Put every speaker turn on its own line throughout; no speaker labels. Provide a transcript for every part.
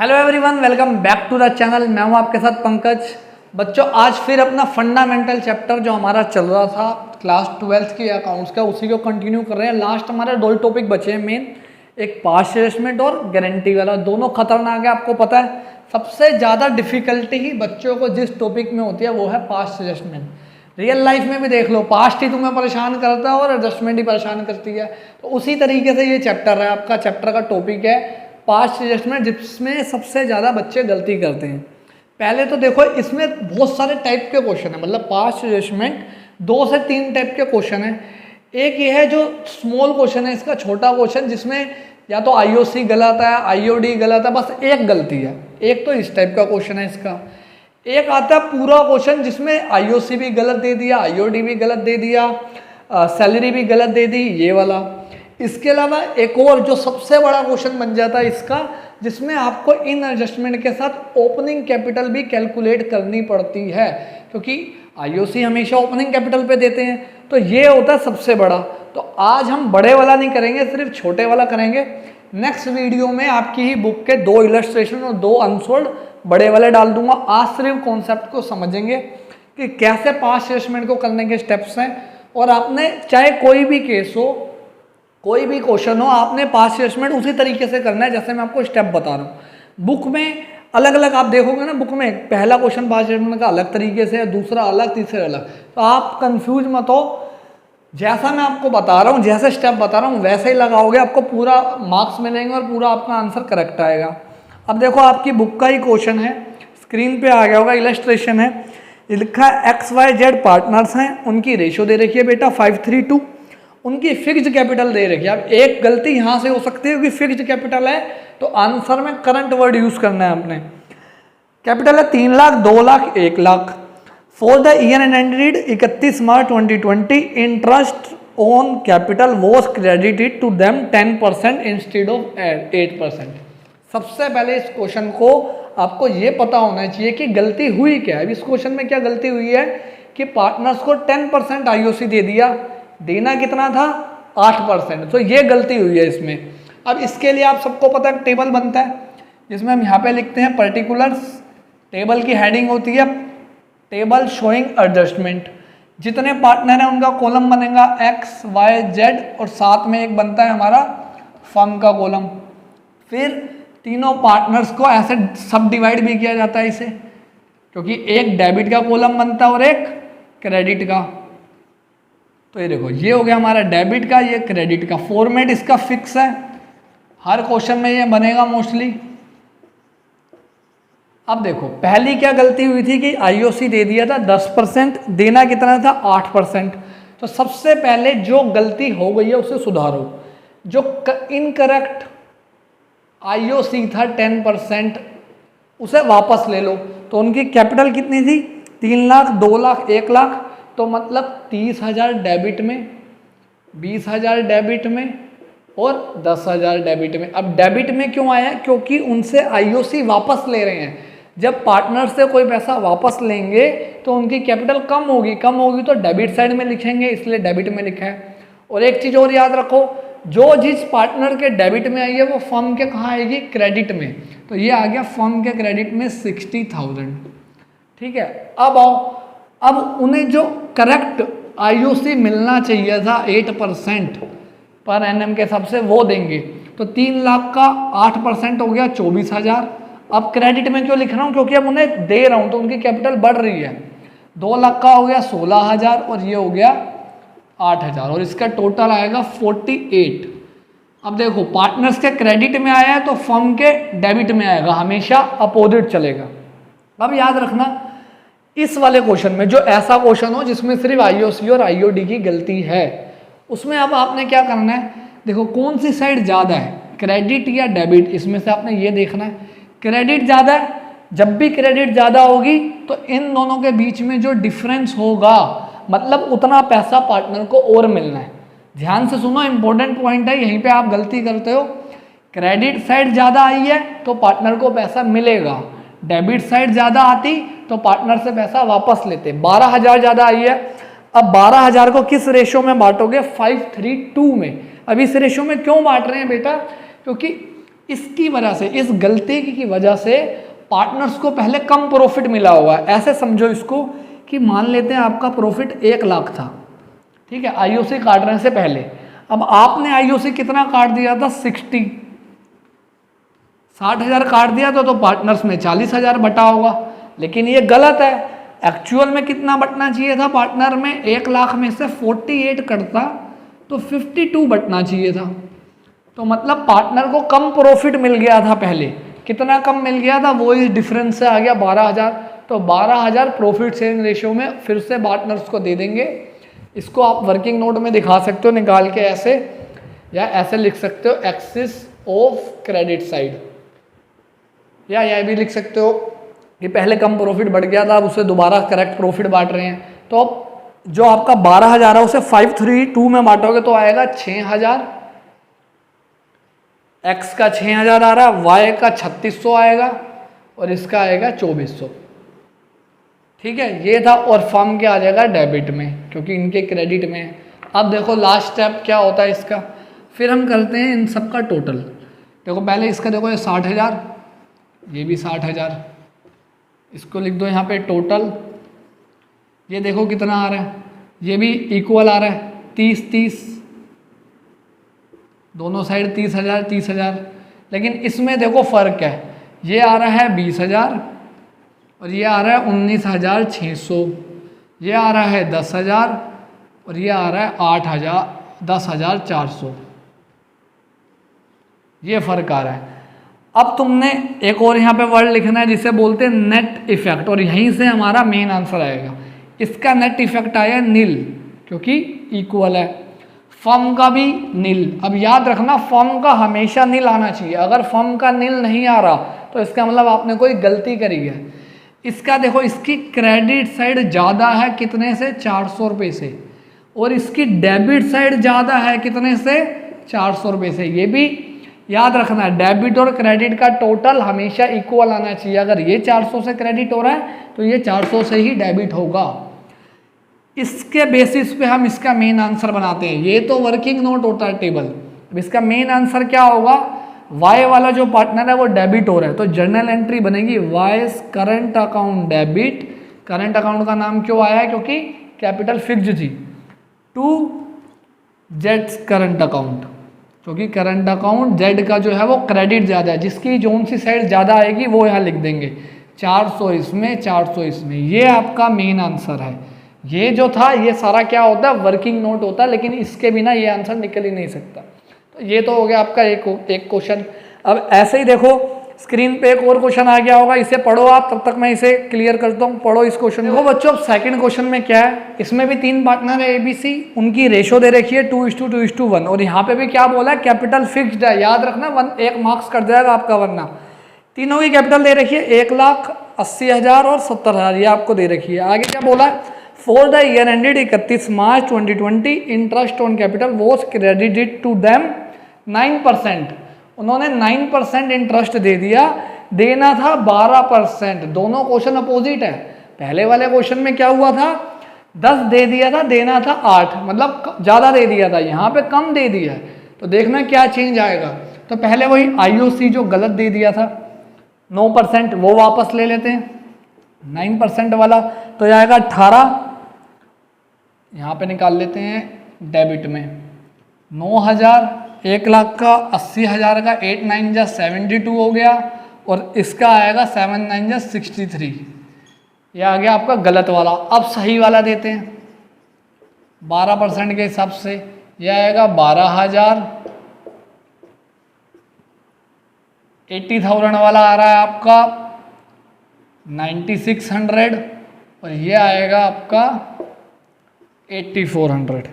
Hello everyone, welcome back to the channel. मैं हूं आपके साथ पंकज। बच्चों, आज फिर अपना फंडामेंटल चैप्टर जो हमारा चल रहा था क्लास 12th की अकाउंट्स का, उसी को कंटिन्यू कर रहे हैं। लास्ट हमारे दो टॉपिक बचे हैं मेन, एक पास्ट एडजस्टमेंट और गारंटी वाला। दोनों खतरनाक है, आपको पता है। सबसे ज़्यादा डिफिकल्टी ही बच्चों को जिस टॉपिक में होती है वो है पास्ट एडजस्टमेंट। रियल लाइफ में भी देख लो, पास्ट ही तुम्हें परेशान करता है और एडजस्टमेंट ही परेशान करती है। तो उसी तरीके से ये चैप्टर है आपका। चैप्टर का टॉपिक है पास्ट एडजस्टमेंट, जिसमें सबसे ज़्यादा बच्चे गलती करते हैं। पहले तो देखो, इसमें बहुत सारे टाइप के क्वेश्चन है। मतलब पास्ट एडजस्टमेंट 2 से 3 टाइप के क्वेश्चन है। एक ये है जो स्मॉल क्वेश्चन है, इसका छोटा क्वेश्चन, जिसमें या तो आईओसी गलत है, आईओडी गलत है, बस एक गलती है। एक तो इस टाइप का क्वेश्चन है इसका। एक आता है पूरा क्वेश्चन, जिसमें आईओसी भी गलत दे दिया, आईओडी भी गलत दे दिया, सैलरी भी गलत दे दी, ये वाला। इसके अलावा एक और जो सबसे बड़ा क्वेश्चन बन जाता है इसका, जिसमें आपको इन एडजस्टमेंट के साथ ओपनिंग कैपिटल भी कैलकुलेट करनी पड़ती है, क्योंकि आईओसी हमेशा ओपनिंग कैपिटल पे देते हैं। तो ये होता है सबसे बड़ा। तो आज हम बड़े वाला नहीं करेंगे, सिर्फ छोटे वाला करेंगे। नेक्स्ट वीडियो में आपकी ही बुक के 2 इलस्ट्रेशन और 2 अनसोल्ड बड़े वाले डाल दूंगा। आज सिर्फ कॉन्सेप्ट को समझेंगे कि कैसे पास्ट एडजस्टमेंट को करने के स्टेप्स हैं। और आपने चाहे कोई भी केस हो, कोई भी क्वेश्चन हो, आपने पास्ट एडजस्टमेंट उसी तरीके से करना है जैसे मैं आपको स्टेप बता रहा हूँ। बुक में अलग अलग आप देखोगे ना, बुक में पहला क्वेश्चन पास्ट एडजस्टमेंट का अलग तरीके से है, दूसरा अलग, तीसरा अलग। तो आप कंफ्यूज मत हो। जैसा मैं आपको बता रहा हूँ, जैसे स्टेप बता रहा हूँ, वैसे ही लगाओगे, आपको पूरा मार्क्स मिलेंगे और पूरा आपका आंसर करेक्ट आएगा। अब देखो, आपकी बुक का ही क्वेश्चन है, स्क्रीन पे आ गया होगा, इलस्ट्रेशन है। लिखा है XYZ पार्टनर्स हैं, उनकी रेशियो दे रखी है बेटा 5:3:2। उनकी फिक्स्ड कैपिटल दे रखी है। अब एक गलती यहाँ से हो सकती है, क्योंकि फिक्स्ड कैपिटल है तो आंसर में करंट वर्ड यूज करना है आपने। कैपिटल है 3 lakh, 2 lakh, 1 lakh. For the year ended 31 March 2020, interest on capital was credited to them 10% instead of 8%। सबसे पहले इस क्वेश्चन को आपको ये पता होना चाहिए कि गलती हुई क्या है। इस क्वेश्चन में क्या गलती हुई है कि पार्टनर्स को 10% आईओसी दे दिया। देना कितना था? 8%। तो ये गलती हुई है इसमें। अब इसके लिए आप सबको पता है टेबल बनता है, जिसमें हम यहाँ पे लिखते हैं पर्टिकुलर्स। टेबल की हेडिंग होती है टेबल शोइंग एडजस्टमेंट। जितने पार्टनर हैं उनका कॉलम बनेगा XYZ, और साथ में एक बनता है हमारा फर्म का कॉलम। फिर तीनों पार्टनर्स को ऐसे सब डिवाइड भी किया जाता है इसे, क्योंकि एक डेबिट का कॉलम बनता है और एक क्रेडिट का। तो ये देखो, ये हो गया हमारा डेबिट का, ये क्रेडिट का। फॉर्मेट इसका फिक्स है, हर क्वेश्चन में ये बनेगा मोस्टली। अब देखो, पहली क्या गलती हुई थी कि आईओसी दे दिया था 10%, देना कितना था? 8%। तो सबसे पहले जो गलती हो गई है उसे सुधारो। जो इनकरेक्ट आईओसी था 10%, उसे वापस ले लो। तो उनकी कैपिटल कितनी थी? 3 लाख, 2 लाख, 1 लाख। तो मतलब 30,000 डेबिट में, 20,000 डेबिट में और 10,000 डेबिट में। अब डेबिट में क्यों आया? क्योंकि उनसे आईओसी वापस ले रहे हैं। जब पार्टनर से कोई पैसा वापस लेंगे तो उनकी कैपिटल कम होगी, कम होगी तो डेबिट साइड में लिखेंगे, इसलिए डेबिट में लिखा है। और एक चीज़ और याद रखो, जो जिस पार्टनर के डेबिट में आई है वो फर्म के कहाँ आएगी? क्रेडिट में। तो ये आ गया फर्म के क्रेडिट में 60,000। ठीक है। अब आओ, अब उन्हें जो करेक्ट आईओसी मिलना चाहिए था 8% पर एनएम के हिसाब से, वो देंगे। तो 3 लाख का 8% हो गया 24,000। अब क्रेडिट में क्यों लिख रहा हूँ? क्योंकि अब उन्हें दे रहा हूँ तो उनकी कैपिटल बढ़ रही है। 2 लाख का हो गया 16,000 और ये हो गया 8,000, और इसका टोटल आएगा 48। अब देखो, पार्टनर्स के क्रेडिट में आया है तो फर्म के डेबिट में आएगा, हमेशा अपोजिट चलेगा। अब याद रखना, इस वाले क्वेश्चन में जो ऐसा क्वेश्चन हो जिसमें सिर्फ आईओसी और आईओडी की गलती है, उसमें अब आपने क्या करना है? देखो, कौन सी साइड ज़्यादा है, क्रेडिट या डेबिट? इसमें से आपने ये देखना है, क्रेडिट ज़्यादा है। जब भी क्रेडिट ज़्यादा होगी तो इन दोनों के बीच में जो डिफरेंस होगा, मतलब उतना पैसा पार्टनर को और मिलना है। ध्यान से सुनो, इंपॉर्टेंट पॉइंट है, यहीं पे आप गलती करते हो। क्रेडिट साइड ज़्यादा आई है तो पार्टनर को पैसा मिलेगा, डेबिट साइड ज़्यादा आती तो पार्टनर से पैसा वापस लेते। 12,000 ज़्यादा आई है। अब 12,000 को किस रेशो में बांटोगे? 5:3:2 में। अब इस रेशो में क्यों बांट रहे हैं बेटा? क्योंकि इसकी वजह से, इस गलती की वजह से पार्टनर्स को पहले कम प्रॉफिट मिला हुआ है। ऐसे समझो इसको कि मान लेते हैं आपका प्रॉफिट 1 लाख था, ठीक है, आईओसी काटने से पहले। अब आपने आईओसी कितना काट दिया था? 60,000 काट दिया तो पार्टनर्स में 40,000 बटा होगा, लेकिन ये गलत है। एक्चुअल में कितना बटना चाहिए था पार्टनर में? 1 लाख में से 48 कटता तो 52 बटना चाहिए था। तो मतलब पार्टनर को कम प्रॉफिट मिल गया था पहले। कितना कम मिल गया था? वो इस डिफरेंस से आ गया 12,000। तो 12,000 प्रॉफिट शेयरिंग रेशियो में फिर से पार्टनर्स को दे देंगे। इसको आप वर्किंग नोट में दिखा सकते हो निकाल के ऐसे, या ऐसे लिख सकते हो एक्सिस ऑफ क्रेडिट साइड, या यह भी लिख सकते हो कि पहले कम प्रॉफिट बढ़ गया था, अब उसे दोबारा करेक्ट प्रॉफिट बांट रहे हैं। तो अब जो आपका 12,000 है उसे 532 में बांटोगे तो आएगा 6,000। एक्स का 6,000 आ रहा है, वाई का 3600 आएगा और इसका आएगा 2400। ठीक है, ये था। और फर्म क्या आ जाएगा? डेबिट में, क्योंकि इनके क्रेडिट में है। अब देखो लास्ट स्टेप क्या होता है इसका, फिर हम करते हैं इन सब का टोटल। देखो पहले इसका देखो, ये 60,000, ये भी 60,000, इसको लिख दो यहाँ पे टोटल। ये देखो कितना आ रहा है, ये भी इक्वल आ रहा है 30-30, दोनों साइड 30,000 30,000। लेकिन इसमें देखो फर्क है, ये आ रहा है 20,000 और ये आ रहा है 19,600, ये आ रहा है 10,000 और ये आ रहा है 10,400। ये फर्क आ रहा है। अब तुमने एक और यहाँ पे वर्ड लिखना है जिसे बोलते हैं नेट इफेक्ट, और यहीं से हमारा मेन आंसर आएगा। इसका नेट इफेक्ट आया नील, क्योंकि इक्वल है। फर्म का भी नील। अब याद रखना, फर्म का हमेशा नील आना चाहिए। अगर फर्म का नील नहीं आ रहा तो इसका मतलब आपने कोई गलती करी है। इसका देखो, इसकी क्रेडिट साइड ज़्यादा है, कितने से? 400 रुपये से, और इसकी डेबिट साइड ज़्यादा है, कितने से? 400 रुपये से। ये भी याद रखना है, डेबिट और क्रेडिट का टोटल हमेशा इक्वल आना चाहिए। अगर ये 400 से क्रेडिट हो रहा है तो ये 400 से ही डेबिट होगा। इसके बेसिस पे हम इसका मेन आंसर बनाते हैं। ये तो वर्किंग नोट होता है टेबल। अब इसका मेन आंसर क्या होगा? वाई वाला जो पार्टनर है वो डेबिट हो रहा है, तो जर्नल एंट्री बनेगी wise current account debit. Current account का नाम क्यों आया है? क्योंकि कैपिटल फिक्स्ड थी। टू जेड्स करंट अकाउंट, क्योंकि करंट अकाउंट जेड का जो है वो क्रेडिट ज़्यादा है, जिसकी जोन सी साइड ज़्यादा आएगी वो यहाँ लिख देंगे। 400 इसमें, 400 इसमें। ये आपका मेन आंसर है। ये जो था ये सारा क्या होता है? वर्किंग नोट होता है, लेकिन इसके बिना ये आंसर निकल ही नहीं सकता। तो ये तो हो गया आपका एक क्वेश्चन। अब ऐसे ही देखो स्क्रीन पे एक और क्वेश्चन आ गया होगा, इसे पढ़ो आप, तब तक मैं इसे क्लियर करता हूँ। पढ़ो इस क्वेश्चन को। बच्चों अब सेकंड क्वेश्चन में क्या है, इसमें भी 3 पार्टनर है ABC, उनकी रेशो दे रखी है 2:2:1, और यहाँ पे भी क्या बोला है? कैपिटल फिक्स्ड है। याद रखना 1 मार्क्स कट जाएगा आपका, वरना तीनों की कैपिटल दे रखी है 1,80,000 और 70,000, ये आपको दे रखी है। आगे क्या बोला है? For the year ended 31 March 2020 interest on capital was credited to them 9%। उन्होंने 9% इंटरेस्ट दे दिया, देना था 12%। दोनों क्वेश्चन अपोजिट है। पहले वाले क्वेश्चन में क्या हुआ था? 10 दे दिया था, देना था 8, मतलब ज़्यादा दे दिया था। यहाँ पे कम दे दिया है, तो देखना क्या चेंज आएगा। तो पहले वही IOC जो गलत दे दिया था 9%, वो वापस ले लेते हैं 9% वाला, तो ये आएगा 18। यहाँ पे निकाल लेते हैं डेबिट में 9,000, 1 लाख का 80,000 का 8 9 जा 72 हो गया, और इसका आएगा 7 9 जा 63। यह आ गया आपका गलत वाला। अब सही वाला देते हैं 12% के हिसाब से, यह आएगा 12,000। 80,000 वाला आ रहा है आपका 9,600, और ये आएगा आपका 8,400।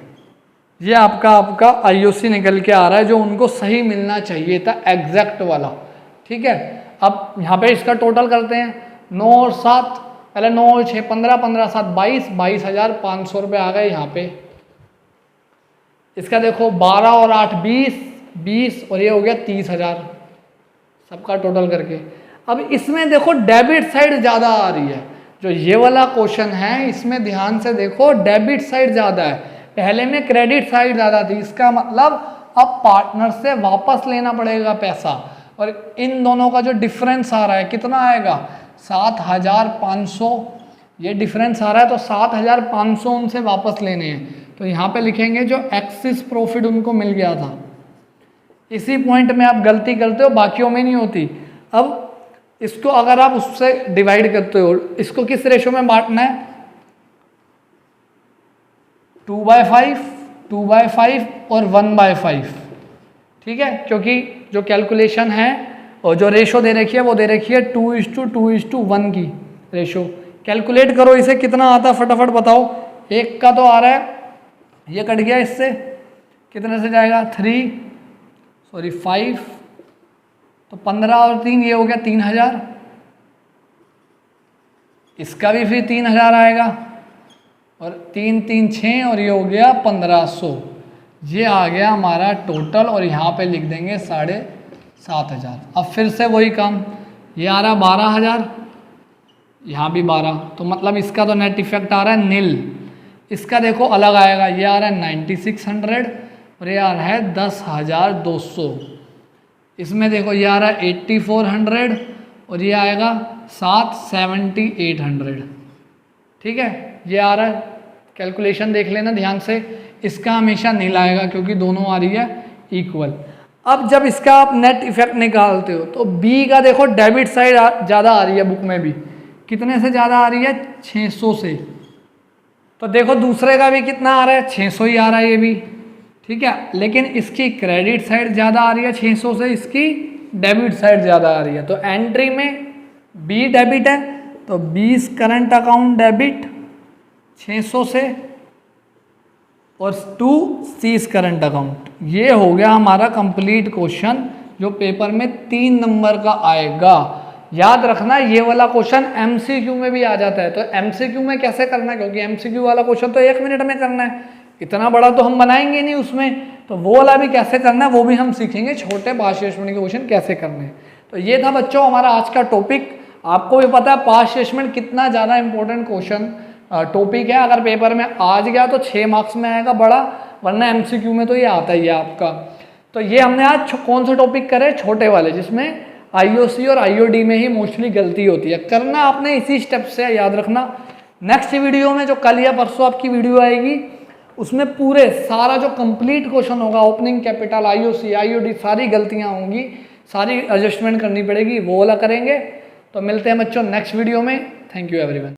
ये आपका IOC निकल के आ रहा है जो उनको सही मिलना चाहिए था, एग्जैक्ट वाला। ठीक है, अब यहाँ पे इसका टोटल करते हैं। 9 और 7, पहले 9 और 6 15, 15 7 22, 22,500 रुपये आ गए यहाँ पे। इसका देखो 12 और 8 20, 20 और ये हो गया 30,000 सबका टोटल करके। अब इसमें देखो डेबिट साइड ज़्यादा आ रही है। जो ये वाला क्वेश्चन है इसमें ध्यान से देखो, डेबिट साइड ज़्यादा है, पहले में क्रेडिट साइड ज़्यादा थी। इसका मतलब अब पार्टनर से वापस लेना पड़ेगा पैसा। और इन दोनों का जो डिफरेंस आ रहा है कितना आएगा 7500, ये डिफरेंस आ रहा है तो 7500 उनसे वापस लेने हैं। तो यहाँ पे लिखेंगे जो एक्सिस प्रॉफिट उनको मिल गया था। इसी पॉइंट में आप गलती करते हो, बाकियों में नहीं होती। अब इसको अगर आप उससे डिवाइड करते हो, इसको किस रेशो में बांटना है 2/5, 2/5 और 1/5, ठीक है, क्योंकि जो कैलकुलेशन है और जो रेशो दे रखी है वो दे रखी है 2:1 की रेशो। कैलकुलेट करो इसे कितना आता है फटाफट बताओ। एक का तो आ रहा है, ये कट गया, इससे कितने से जाएगा 5, तो 15 और 3 ये हो गया 3000, इसका भी फिर 3000 आएगा, और 3 3 6 और ये हो गया 1500। ये आ गया हमारा टोटल, और यहाँ पे लिख देंगे 7500। अब फिर से वही काम, ये आ रहा 12000, यहाँ भी 12, तो मतलब इसका तो नेट इफेक्ट आ रहा है नील। इसका देखो अलग आएगा, ये आ रहा है 9600 और ये आ रहा है 10200। इसमें देखो ये आ रहा है 8400 और ये आएगा 7800, ठीक है, ये आ रहा है। कैलकुलेशन देख लेना ध्यान से, इसका हमेशा नील आएगा क्योंकि दोनों आ रही है इक्वल। अब जब इसका आप नेट इफेक्ट निकालते हो तो बी का देखो डेबिट साइड ज़्यादा आ रही है बुक में भी, कितने से ज़्यादा आ रही है 600 से। तो देखो दूसरे का भी कितना आ रहा है 600 ही आ रहा है ये भी, ठीक है, लेकिन इसकी क्रेडिट साइड ज़्यादा आ रही है 600 से, इसकी डेबिट साइड ज़्यादा आ रही है। तो एंट्री में बी डेबिट है तो 20 करंट अकाउंट डेबिट 600 से, और 2 सीज करंट अकाउंट। ये हो गया हमारा कंप्लीट क्वेश्चन जो पेपर में 3 नंबर का आएगा। याद रखना ये वाला क्वेश्चन एमसीक्यू में भी आ जाता है। तो एमसीक्यू में कैसे करना है, क्योंकि एमसीक्यू वाला क्वेश्चन तो 1 मिनट में करना है, इतना बड़ा तो हम बनाएंगे नहीं उसमें, तो वो वाला भी कैसे करना है वो भी हम सीखेंगे, छोटे पास्ट स्टेटमेंट के क्वेश्चन कैसे करने हैं। तो ये था बच्चों हमारा आज का टॉपिक। आपको भी पता है पास्ट स्टेटमेंट कितना ज़्यादा इंपॉर्टेंट क्वेश्चन टॉपिक है। अगर पेपर में आज गया तो 6 मार्क्स में आएगा बड़ा, वरना एमसीक्यू में तो ये आता ही है आपका। तो ये हमने आज कौन सा टॉपिक करे, छोटे वाले, जिसमें आईओसी और आईओडी में ही मोस्टली गलती होती है। करना आपने इसी स्टेप से, याद रखना। नेक्स्ट वीडियो में जो कल या परसों आपकी वीडियो आएगी उसमें पूरे सारा जो कंप्लीट क्वेश्चन होगा, ओपनिंग कैपिटल, आईओसी, आईओडी, सारी गलतियां होंगी, सारी एडजस्टमेंट करनी पड़ेगी, वो वाला करेंगे। तो मिलते हैं बच्चों नेक्स्ट वीडियो में। Thank you everyone.